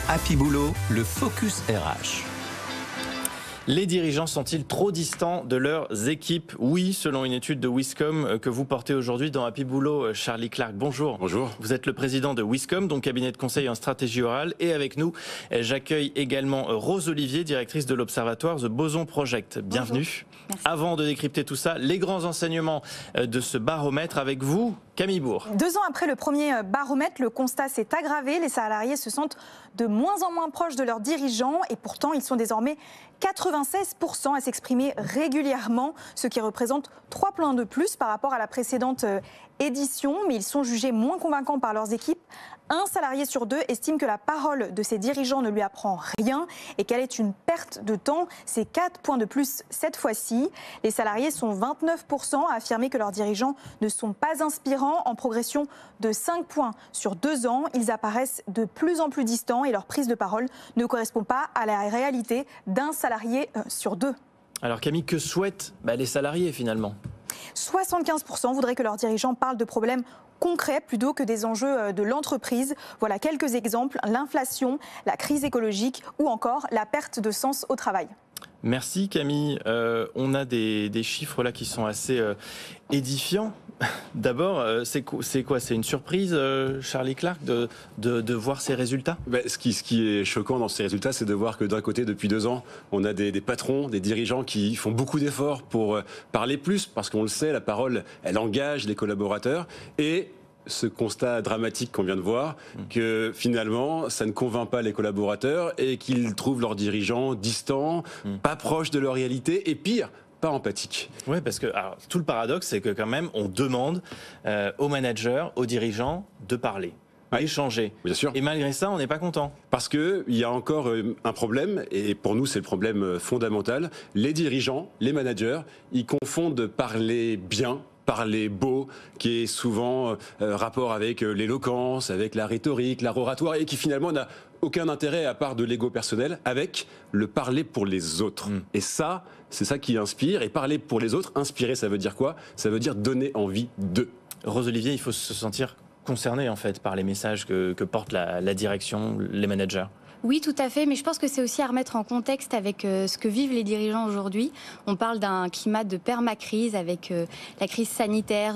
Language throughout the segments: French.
Happy Boulot, le Focus RH. Les dirigeants sont-ils trop distants de leurs équipes? Oui, selon une étude de Wiscom que vous portez aujourd'hui dans Happy Boulot. Charlie Clark, bonjour. Bonjour. Vous êtes le président de Wiscom, donc cabinet de conseil en stratégie orale. Et avec nous, j'accueille également Rose Olivier, directrice de l'observatoire The Boson Project. Bienvenue. Avant de décrypter tout ça, les grands enseignements de ce baromètre avec vous, Camille Bourg. 2 ans après le premier baromètre, le constat s'est aggravé. Les salariés se sentent de moins en moins proches de leurs dirigeants et pourtant ils sont désormais 96% à s'exprimer régulièrement, ce qui représente 3 points de plus par rapport à la précédente édition, mais ils sont jugés moins convaincants par leurs équipes. Un salarié sur 2 estime que la parole de ses dirigeants ne lui apprend rien et qu'elle est une perte de temps. C'est 4 points de plus cette fois-ci. Les salariés sont 29% à affirmer que leurs dirigeants ne sont pas inspirants, en progression de 5 points sur 2 ans. Ils apparaissent de plus en plus distants et leur prise de parole ne correspond pas à la réalité d'un salarié sur 2. Alors Camille, que souhaitent les salariés finalement ? 75% voudraient que leurs dirigeants parlent de problèmes concrets plutôt que des enjeux de l'entreprise. Voilà quelques exemples, l'inflation, la crise écologique ou encore la perte de sens au travail. Merci Camille. On a des chiffres là qui sont assez édifiants. D'abord, c'est quoi? C'est une surprise, Charlie Clark, de voir ces résultats? Ce qui est choquant dans ces résultats, c'est de voir que d'un côté, depuis 2 ans, on a des patrons, des dirigeants qui font beaucoup d'efforts pour parler plus, parce qu'on le sait, la parole, elle engage les collaborateurs. Et ce constat dramatique qu'on vient de voir, que finalement, ça ne convainc pas les collaborateurs et qu'ils trouvent leurs dirigeants distants, pas proches de leur réalité, et pire, pas empathique. Oui, parce que tout le paradoxe, c'est que quand même, on demande aux managers, aux dirigeants de parler, d'échanger. Bien sûr. Et malgré ça, on n'est pas content. Parce qu'il y a encore un problème, et pour nous, c'est le problème fondamental. Les dirigeants, les managers, ils confondent parler bien, parler beau, qui est souvent rapport avec l'éloquence, avec la rhétorique, l'art oratoire, et qui finalement n'a aucun intérêt à part de l'ego personnel, avec le parler pour les autres. Et ça, c'est ça qui inspire. Et parler pour les autres, inspirer, ça veut dire quoi? Ça veut dire donner envie d'eux. Rose Olivier, il faut se sentir concerné en fait par les messages que porte la direction, les managers. Oui, tout à fait, mais je pense que c'est aussi à remettre en contexte avec ce que vivent les dirigeants aujourd'hui. On parle d'un climat de permacrise avec la crise sanitaire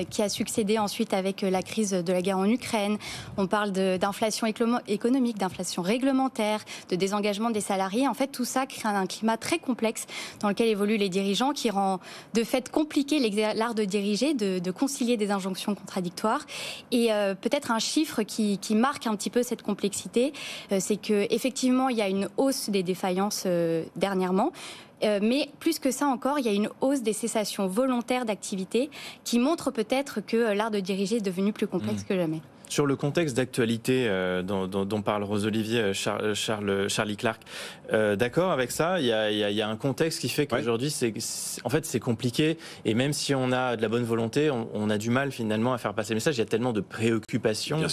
qui a succédé ensuite avec la crise de la guerre en Ukraine. On parle d'inflation économique, d'inflation réglementaire, de désengagement des salariés. En fait, tout ça crée un climat très complexe dans lequel évoluent les dirigeants, qui rend de fait compliqué l'art de diriger, de concilier des injonctions contradictoires. Et peut-être un chiffre qui marque un petit peu cette complexité, c'est que effectivement, il y a une hausse des défaillances dernièrement. Mais plus que ça encore, il y a une hausse des cessations volontaires d'activité qui montre peut-être que l'art de diriger est devenu plus complexe que jamais. Sur le contexte d'actualité dont parle Rose Olivier, Charlie Clark, d'accord avec ça, il y a un contexte qui fait qu'aujourd'hui, en fait, c'est compliqué. Et même si on a de la bonne volonté, on a du mal finalement à faire passer le message. Il y a tellement de préoccupations. Bien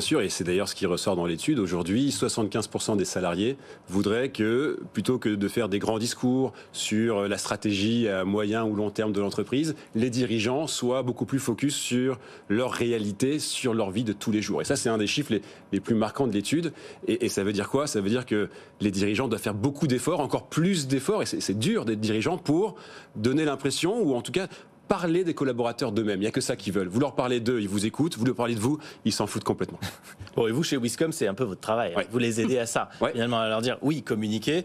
sûr. Et c'est d'ailleurs ce qui ressort dans l'étude. Aujourd'hui, 75% des salariés voudraient que, plutôt que de faire des grands discours sur la stratégie à moyen ou long terme de l'entreprise, les dirigeants soient beaucoup plus focus sur leur réalité, sur leur vie de tous les jours. Et ça, c'est un des chiffres les plus marquants de l'étude. Et ça veut dire quoi? Ça veut dire que les dirigeants doivent faire beaucoup d'efforts, encore plus d'efforts, et c'est dur d'être dirigeant, pour donner l'impression, ou en tout cas parler des collaborateurs d'eux-mêmes. Il n'y a que ça qu'ils veulent. Vous leur parlez d'eux, ils vous écoutent. Vous leur parlez de vous, ils s'en foutent complètement. Bon, et vous, chez Wiscom, c'est un peu votre travail. Vous les aidez à ça. Finalement, à leur dire, oui, communiquer,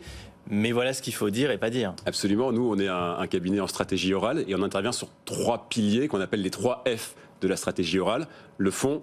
mais voilà ce qu'il faut dire et pas dire. Absolument. Nous, on est un cabinet en stratégie orale et on intervient sur 3 piliers qu'on appelle les 3 F de la stratégie orale. Le fond,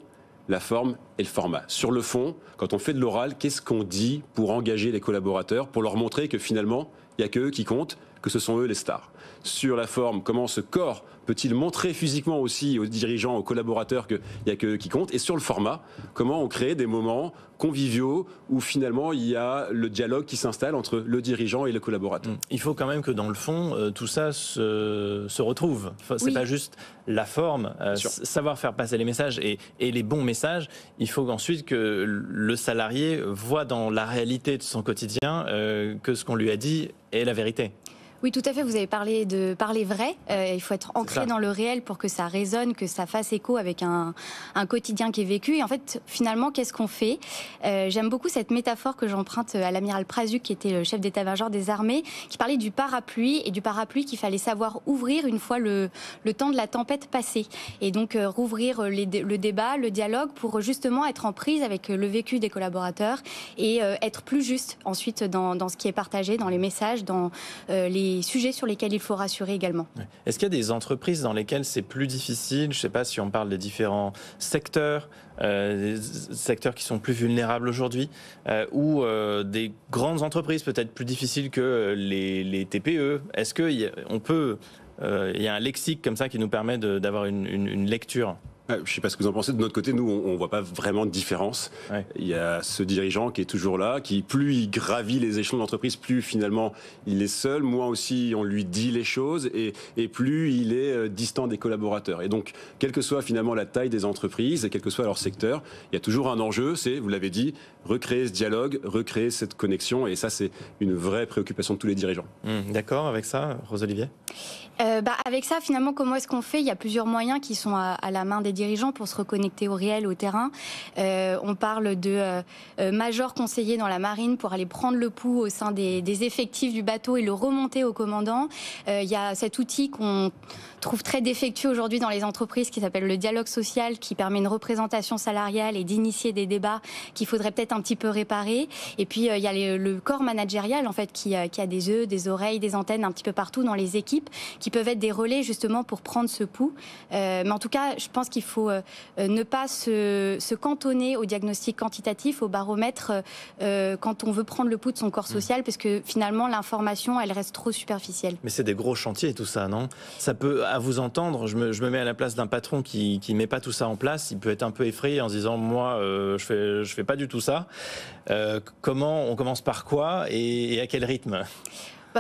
la forme et le format. Sur le fond, quand on fait de l'oral, qu'est-ce qu'on dit pour engager les collaborateurs, pour leur montrer que finalement, il n'y a qu'eux qui comptent, que ce sont eux les stars. Sur la forme, comment ce corps peut-il montrer physiquement aussi aux dirigeants, aux collaborateurs qu'il n'y a qu'eux qui comptent. Et sur le format, comment on crée des moments conviviaux où finalement il y a le dialogue qui s'installe entre le dirigeant et le collaborateur. Il faut quand même que dans le fond, tout ça se retrouve. C'est pas juste la forme, savoir faire passer les messages et les bons messages. Il faut ensuite que le salarié voit dans la réalité de son quotidien que ce qu'on lui a dit est la vérité. Oui, tout à fait. Vous avez parlé de parler vrai. Il faut être ancré dans le réel pour que ça résonne, que ça fasse écho avec un quotidien qui est vécu. Et en fait, finalement, qu'est-ce qu'on fait? J'aime beaucoup cette métaphore que j'emprunte à l'amiral Prazuc, qui était le chef d'état-major des armées, qui parlait du parapluie et du parapluie qu'il fallait savoir ouvrir une fois le temps de la tempête passé. Et donc, rouvrir le débat, le dialogue pour justement être en prise avec le vécu des collaborateurs et être plus juste ensuite dans ce qui est partagé, dans les messages, dans les sujets sur lesquels il faut rassurer également. Est-ce qu'il y a des entreprises dans lesquelles c'est plus difficile? Je ne sais pas si on parle des différents secteurs, des secteurs qui sont plus vulnérables aujourd'hui, ou des grandes entreprises peut-être plus difficiles que les TPE. Est-ce qu'il y a un lexique comme ça qui nous permet d'avoir une lecture? Je ne sais pas ce que vous en pensez. De notre côté, nous, on ne voit pas vraiment de différence. Ouais. Il y a ce dirigeant qui est toujours là, qui plus il gravit les échelons d'entreprise, plus finalement il est seul. Moi aussi, on lui dit les choses et plus il est distant des collaborateurs. Et donc, quelle que soit finalement la taille des entreprises et quel que soit leur secteur, il y a toujours un enjeu, c'est, vous l'avez dit, recréer ce dialogue, recréer cette connexion. Et ça, c'est une vraie préoccupation de tous les dirigeants. D'accord avec ça, Rose-Olivier? Avec ça, finalement, comment est-ce qu'on fait? Il y a plusieurs moyens qui sont à la main des dirigeants pour se reconnecter au réel, au terrain. On parle de major conseiller dans la marine pour aller prendre le pouls au sein des effectifs du bateau et le remonter au commandant. Il y a cet outil qu'on trouve très défectueux aujourd'hui dans les entreprises qui s'appelle le dialogue social, qui permet une représentation salariale et d'initier des débats qu'il faudrait peut-être un petit peu réparer. Et puis il y a le corps managérial en fait qui a des yeux, des oreilles, des antennes un petit peu partout dans les équipes qui peuvent être des relais justement pour prendre ce pouls. Mais en tout cas, je pense qu'il faut ne pas se cantonner au diagnostic quantitatif, au baromètre quand on veut prendre le pouls de son corps social, parce que finalement l'information elle reste trop superficielle. Mais c'est des gros chantiers tout ça, non? Ça peut, à vous entendre, je me mets à la place d'un patron qui met pas tout ça en place, il peut être un peu effrayé en se disant moi je fais pas du tout ça. Comment on commence par quoi et à quel rythme?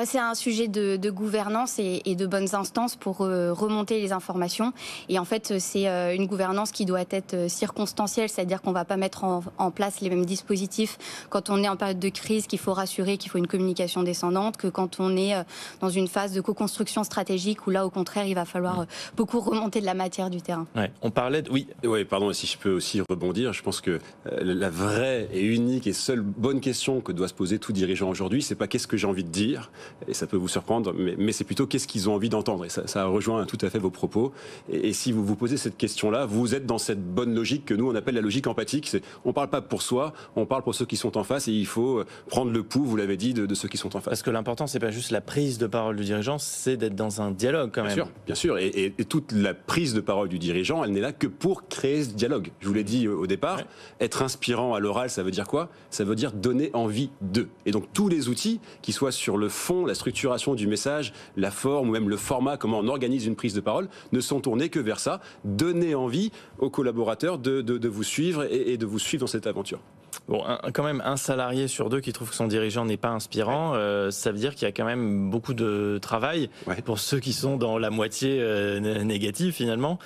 C'est un sujet de gouvernance et de bonnes instances pour remonter les informations. Et en fait, c'est une gouvernance qui doit être circonstancielle, c'est-à-dire qu'on ne va pas mettre en place les mêmes dispositifs quand on est en période de crise, qu'il faut rassurer qu'il faut une communication descendante, que quand on est dans une phase de co-construction stratégique où là, au contraire, il va falloir beaucoup remonter de la matière du terrain. Ouais, on parlait de... Oui, pardon, si je peux aussi rebondir, je pense que la vraie et unique et seule bonne question que doit se poser tout dirigeant aujourd'hui, c'est pas qu'est-ce que j'ai envie de dire, et ça peut vous surprendre, mais c'est plutôt qu'est-ce qu'ils ont envie d'entendre. Et ça rejoint tout à fait vos propos. Et si vous vous posez cette question-là, vous êtes dans cette bonne logique que nous, on appelle la logique empathique. On ne parle pas pour soi, on parle pour ceux qui sont en face, et il faut prendre le pouls, vous l'avez dit, de ceux qui sont en face. Parce que l'important, c'est pas juste la prise de parole du dirigeant, c'est d'être dans un dialogue quand même. Bien sûr. Et toute la prise de parole du dirigeant, elle n'est là que pour créer ce dialogue. Je vous l'ai dit au départ, être inspirant à l'oral, ça veut dire quoi? Ça veut dire donner envie d'eux. Et donc tous les outils, qui soient sur le fond, la structuration du message, la forme ou même le format, comment on organise une prise de parole, ne sont tournés que vers ça, donner envie aux collaborateurs de vous suivre et de vous suivre dans cette aventure. Bon, quand même, un salarié sur deux qui trouve que son dirigeant n'est pas inspirant, ça veut dire qu'il y a quand même beaucoup de travail pour ceux qui sont dans la moitié négative finalement.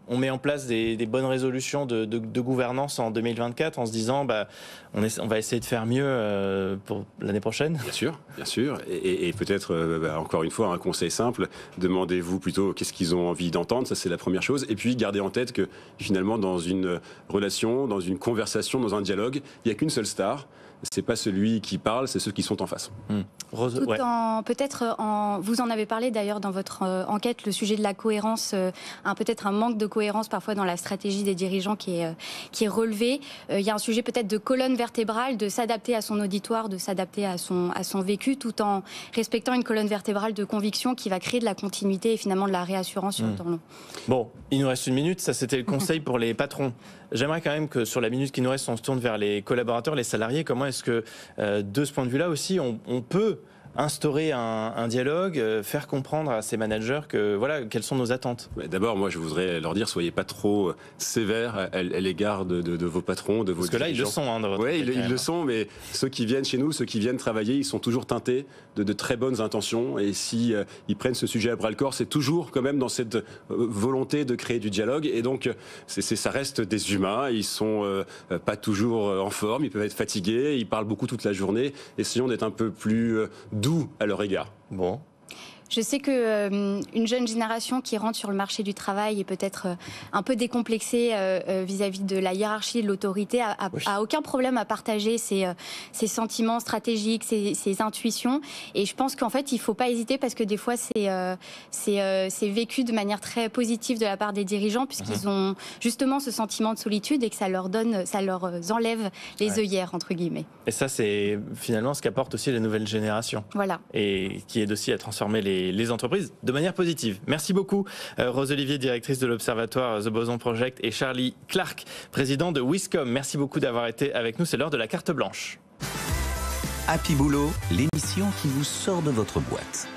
On met en place des bonnes résolutions de gouvernance en 2024 en se disant on va essayer de faire mieux pour l'année prochaine. Bien sûr. Et peut-être, encore une fois, un conseil simple, demandez-vous plutôt qu'est-ce qu'ils ont envie d'entendre, ça c'est la première chose. Et puis gardez en tête que finalement dans une relation, dans une conversation, dans un dialogue, il n'y a qu'une seule star. C'est pas celui qui parle, c'est ceux qui sont en face. Vous en avez parlé d'ailleurs dans votre enquête, le sujet de la cohérence, peut-être un manque de cohérence parfois dans la stratégie des dirigeants qui est relevé. Il y a un sujet peut-être de colonne vertébrale, de s'adapter à son auditoire, de s'adapter à son vécu, tout en respectant une colonne vertébrale de conviction qui va créer de la continuité et finalement de la réassurance sur le temps long. Bon, il nous reste une minute, ça c'était le conseil pour les patrons. J'aimerais quand même que sur la minute qui nous reste, on se tourne vers les collaborateurs, les salariés. Comment est-ce que, de ce point de vue-là aussi, on peut instaurer un dialogue, faire comprendre à ces managers quelles sont nos attentes? D'abord, moi, je voudrais leur dire, soyez pas trop sévères à l'égard de vos patrons, de vos dirigeants. Parce que là, ils le sont. Oui, ils le sont, mais ceux qui viennent chez nous, ceux qui viennent travailler, ils sont toujours teintés de très bonnes intentions. Et si ils prennent ce sujet à bras-le-corps, c'est toujours quand même dans cette volonté de créer du dialogue. Et donc, ça reste des humains. Ils sont pas toujours en forme. Ils peuvent être fatigués. Ils parlent beaucoup toute la journée. Essayons d'être un peu plus doux doux à leur égard. Bon. Je sais que une jeune génération qui rentre sur le marché du travail est peut-être un peu décomplexée vis-à-vis de la hiérarchie, de l'autorité, a aucun problème à partager ses sentiments stratégiques, ses intuitions. Et je pense qu'en fait, il ne faut pas hésiter parce que des fois, c'est vécu de manière très positive de la part des dirigeants puisqu'ils ont justement ce sentiment de solitude et que ça leur enlève les œillères, entre guillemets. Et ça, c'est finalement ce qu'apportent aussi les nouvelles générations. Voilà. Et qui aide aussi à transformer les entreprises de manière positive. Merci beaucoup, Rose Olivier, directrice de l'Observatoire The Boson Project, et Charlie Clark, président de Wiscom. Merci beaucoup d'avoir été avec nous. C'est l'heure de la carte blanche. Happy Boulot, l'émission qui vous sort de votre boîte.